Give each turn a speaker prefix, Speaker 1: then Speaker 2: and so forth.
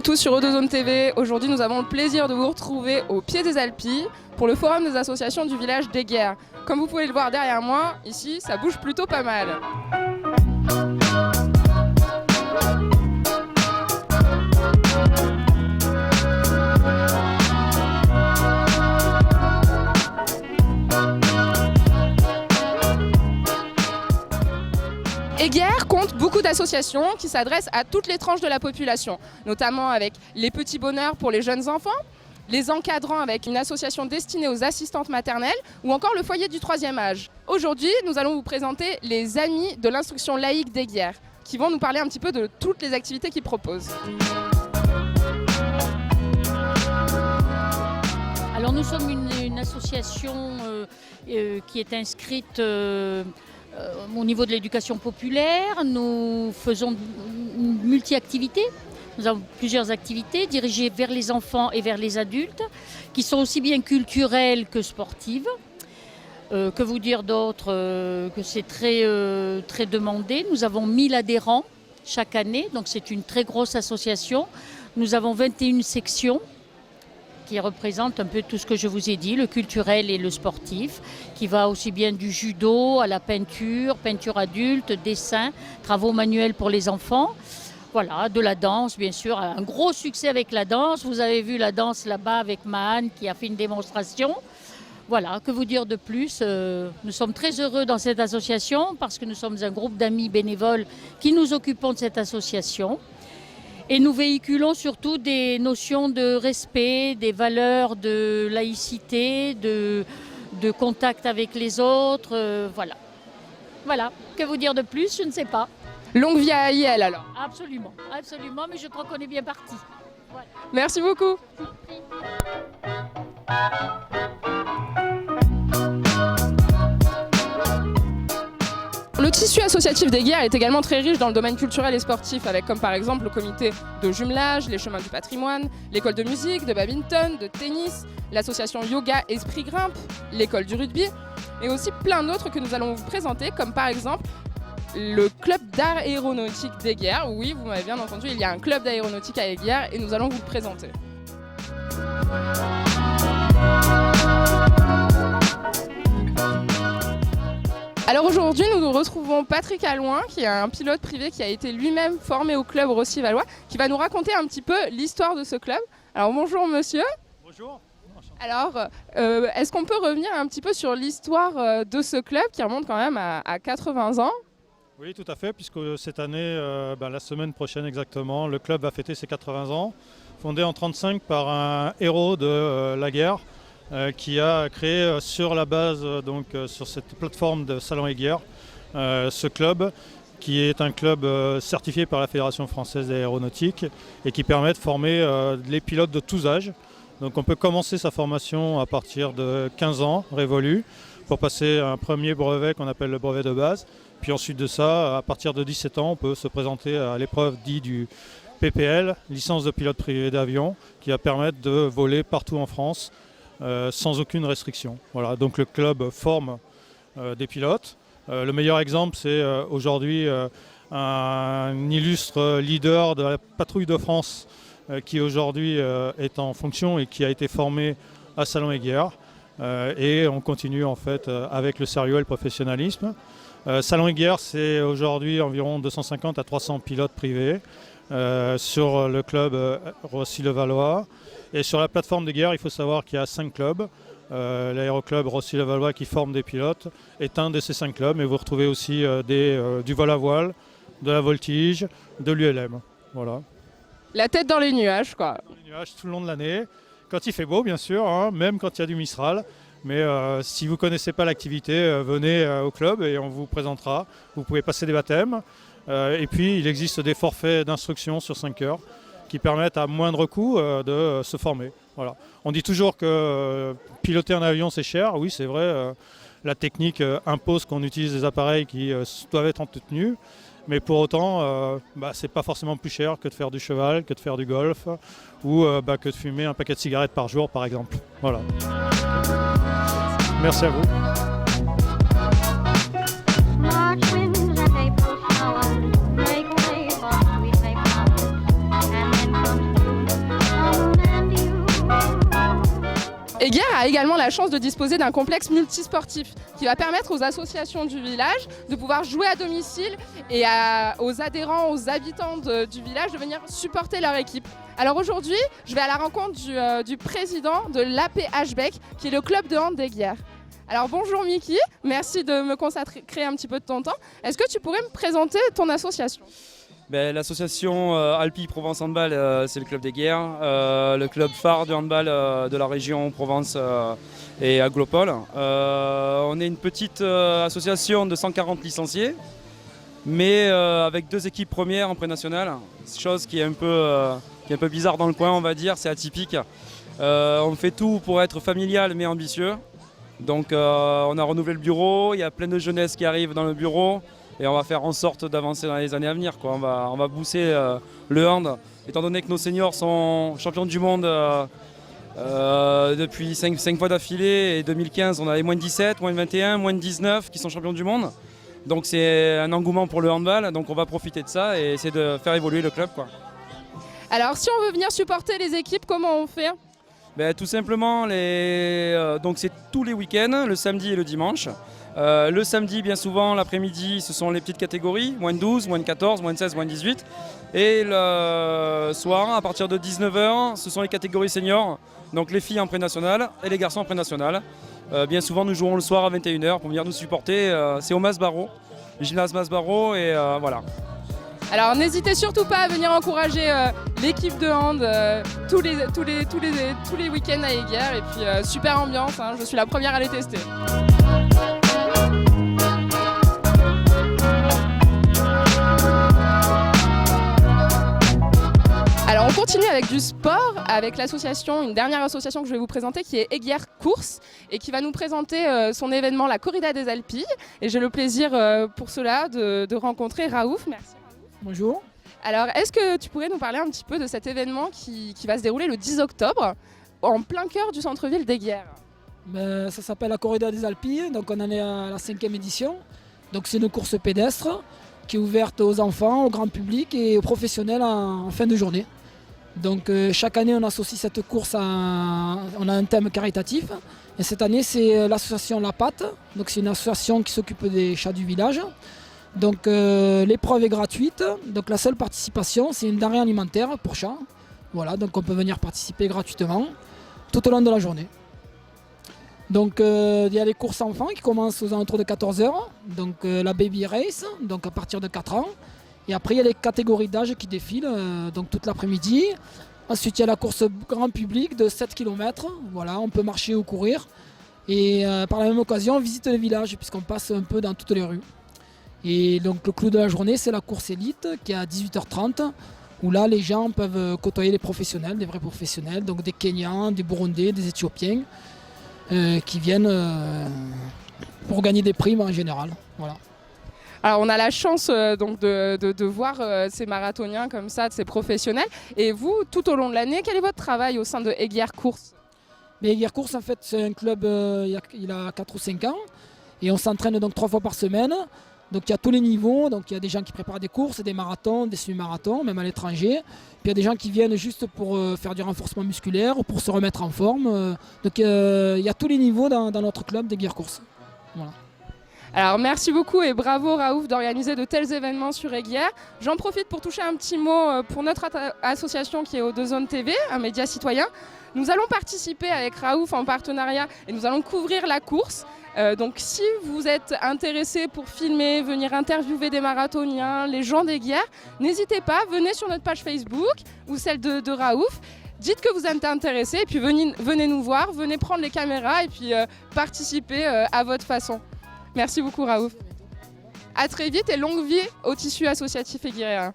Speaker 1: tous sur Eau2Zone TV. Aujourd'hui, nous avons le plaisir de vous retrouver au pied des Alpilles pour le forum des associations du village d'Eyguières. Comme vous pouvez le voir derrière moi, ici, ça bouge plutôt pas mal. Eyguières compte beaucoup d'associations qui s'adressent à toutes les tranches de la population, notamment avec les petits bonheurs pour les jeunes enfants, les encadrants avec une association destinée aux assistantes maternelles ou encore le foyer du 3e âge. Aujourd'hui, nous allons vous présenter les amis de l'instruction laïque d'Eyguières qui vont nous parler un petit peu de toutes les activités qu'ils proposent.
Speaker 2: Alors nous sommes une association qui est inscrite au niveau de l'éducation populaire. Nous faisons une multi-activités. Nous avons plusieurs activités dirigées vers les enfants et vers les adultes, qui sont aussi bien culturelles que sportives. Que vous dire d'autre que c'est très demandé. Nous avons 1000 adhérents chaque année, donc c'est une très grosse association. Nous avons 21 sections qui représentent un peu tout ce que je vous ai dit, le culturel et le sportif, qui va aussi bien du judo à la peinture, peinture adulte, dessin, travaux manuels pour les enfants. Voilà, de la danse, bien sûr, un gros succès avec la danse. Vous avez vu la danse là-bas avec Mahan qui a fait une démonstration. Voilà, que vous dire de plus, nous sommes très heureux dans cette association parce que nous sommes un groupe d'amis bénévoles qui nous occupons de cette association. Et nous véhiculons surtout des notions de respect, des valeurs de laïcité, de contact avec les autres, voilà. Voilà, que vous dire de plus, je ne sais pas.
Speaker 1: Longue vie à IL alors.
Speaker 2: Absolument, absolument, mais je crois qu'on est bien parti. Voilà.
Speaker 1: Merci beaucoup. Le tissu associatif d'Eyguières est également très riche dans le domaine culturel et sportif, avec comme par exemple le comité de jumelage, les chemins du patrimoine, l'école de musique, de badminton, de tennis, l'association yoga Esprit Grimpe, l'école du rugby, et aussi plein d'autres que nous allons vous présenter, comme par exemple le club d'art aéronautique d'Eyguières. Oui, vous m'avez bien entendu, il y a un club d'aéronautique à Eyguières et nous allons vous le présenter. Alors aujourd'hui, nous retrouvons Patrick Allouin, qui est un pilote privé qui a été lui-même formé au club Rossi-Valois, qui va nous raconter un petit peu l'histoire de ce club. Alors bonjour monsieur.
Speaker 3: Bonjour.
Speaker 1: Alors, est-ce qu'on peut revenir un petit peu sur l'histoire de ce club qui remonte quand même à 80 ans?
Speaker 3: Oui, tout à fait, puisque cette année, la semaine prochaine exactement, le club va fêter ses 80 ans, fondé en 1935 par un héros de la guerre, qui a créé sur la base, sur cette plateforme de Salon Eyguières, ce club qui est un club certifié par la Fédération française d'aéronautique et qui permet de former les pilotes de tous âges. Donc on peut commencer sa formation à partir de 15 ans révolus pour passer un premier brevet qu'on appelle le brevet de base. Puis ensuite de ça, à partir de 17 ans, on peut se présenter à l'épreuve dite du PPL, licence de pilote privé d'avion, qui va permettre de voler partout en France sans aucune restriction. Voilà, donc le club forme des pilotes. Le meilleur exemple, c'est aujourd'hui un illustre leader de la patrouille de France qui aujourd'hui est en fonction et qui a été formé à Salon Eyguières. Et on continue en fait avec le sérieux et le professionnalisme. Salon Eyguières, c'est aujourd'hui environ 250 à 300 pilotes privés sur le club Rossi-le-Valois. Et sur la plateforme d'Eyguières, il faut savoir qu'il y a 5 clubs. L'aéroclub Rossi-le-Valois qui forme des pilotes est un de ces 5 clubs. Mais vous retrouvez aussi du vol à voile, de la voltige, de l'ULM. Voilà.
Speaker 1: La tête dans les nuages, quoi.
Speaker 3: Dans les nuages tout le long de l'année. Quand il fait beau, bien sûr, hein, même quand il y a du Mistral. Mais si vous ne connaissez pas l'activité, venez au club et on vous présentera. Vous pouvez passer des baptêmes. Et puis, il existe des forfaits d'instruction sur 5 heures qui permettent à moindre coût de se former. Voilà. On dit toujours que piloter un avion, c'est cher. Oui, c'est vrai. La technique impose qu'on utilise des appareils qui doivent être entretenus. Mais pour autant, c'est pas forcément plus cher que de faire du cheval, que de faire du golf ou que de fumer un paquet de cigarettes par jour, par exemple. Voilà. Merci à vous.
Speaker 1: a également la chance de disposer d'un complexe multisportif qui va permettre aux associations du village de pouvoir jouer à domicile et aux adhérents, aux habitants du village de venir supporter leur équipe. Alors aujourd'hui, je vais à la rencontre du président de l'APH-BEC, qui est le club de hand d'Eyguières. Alors bonjour Mickey, merci de me consacrer un petit peu de ton temps. Est-ce que tu pourrais me présenter ton association ?
Speaker 4: L'association Alpi Provence Handball, c'est le club d'Eyguières, le club phare de handball de la région Provence et Aglopole. On est une petite association de 140 licenciés, mais avec 2 équipes premières en pré-national, chose qui est un peu bizarre dans le coin, on va dire, c'est atypique. On fait tout pour être familial mais ambitieux. Donc on a renouvelé le bureau, il y a plein de jeunesse qui arrive dans le bureau et on va faire en sorte d'avancer dans les années à venir, quoi. On va pousser le hand, étant donné que nos seniors sont champions du monde depuis 5 fois d'affilée, et 2015 on avait moins de 17, moins de 21, moins de 19 qui sont champions du monde. Donc c'est un engouement pour le handball, donc on va profiter de ça et essayer de faire évoluer le club, quoi.
Speaker 1: Alors si on veut venir supporter les équipes, comment on fait ?
Speaker 4: Tout simplement, donc c'est tous les week-ends, le samedi et le dimanche. Le samedi, bien souvent, l'après-midi, ce sont les petites catégories, moins de 12, moins de 14, moins de 16, moins de 18. Et le soir, à partir de 19h, ce sont les catégories seniors, donc les filles en pré-national et les garçons en pré-national. Bien souvent, nous jouons le soir à 21h pour venir nous supporter. C'est au Masbaro, le gymnase Masbaro, et voilà.
Speaker 1: Alors n'hésitez surtout pas à venir encourager l'équipe de hand tous les week-ends à Eyguières, et puis super ambiance, hein, je suis la première à les tester. Alors on continue avec du sport, avec l'association, une dernière association que je vais vous présenter, qui est Eyguières Course, et qui va nous présenter son événement, la Corrida des Alpilles. Et j'ai le plaisir pour cela de rencontrer Raouf. Merci.
Speaker 5: Bonjour.
Speaker 1: Alors, est-ce que tu pourrais nous parler un petit peu de cet événement qui va se dérouler le 10 octobre, en plein cœur du centre-ville d'Eyguières ?
Speaker 5: Ça s'appelle la Corrida des Alpilles, donc on en est à la 5e édition. Donc c'est une course pédestre qui est ouverte aux enfants, au grand public et aux professionnels en fin de journée. Donc chaque année on associe cette course on a un thème caritatif. Et cette année c'est l'association La Patte, donc c'est une association qui s'occupe des chats du village. Donc l'épreuve est gratuite, donc la seule participation c'est une denrée alimentaire pour chats. Voilà, donc on peut venir participer gratuitement tout au long de la journée. Donc il y a les courses enfants qui commencent aux alentours de 14h, donc la baby race, donc à partir de 4 ans. Et après il y a les catégories d'âge qui défilent, donc toute l'après-midi. Ensuite il y a la course grand public de 7 km, voilà, on peut marcher ou courir. Et par la même occasion on visite le village puisqu'on passe un peu dans toutes les rues. Et donc le clou de la journée c'est la course élite qui est à 18h30, où là les gens peuvent côtoyer les professionnels, des vrais professionnels, donc des Kenyans, des Burundais, des Éthiopiens, qui viennent pour gagner des primes en général. Voilà.
Speaker 1: Alors on a la chance donc de voir ces marathoniens comme ça, de ces professionnels. Et vous, tout au long de l'année, quel est votre travail au sein de Eyguières Course ?
Speaker 5: Eyguières Course en fait c'est un club il a 4 ou 5 ans et on s'entraîne donc 3 fois par semaine. Donc il y a tous les niveaux, donc il y a des gens qui préparent des courses, des marathons, des semi-marathons, même à l'étranger. Puis il y a des gens qui viennent juste pour faire du renforcement musculaire ou pour se remettre en forme. Donc il y a tous les niveaux dans notre club d'Eyguières Course. Voilà.
Speaker 1: Alors merci beaucoup et bravo Raouf d'organiser de tels événements sur Eyguières. J'en profite pour toucher un petit mot pour notre association qui est O2Zone TV, un média citoyen. Nous allons participer avec Raouf en partenariat et nous allons couvrir la course. Donc si vous êtes intéressé pour filmer, venir interviewer des marathoniens, les gens d'Eyguières, n'hésitez pas, venez sur notre page Facebook ou celle de Raouf. Dites que vous êtes intéressé et puis venez nous voir, venez prendre les caméras et puis participer à votre façon. Merci beaucoup Raouf. À très vite et longue vie au tissu associatif eyguiérain.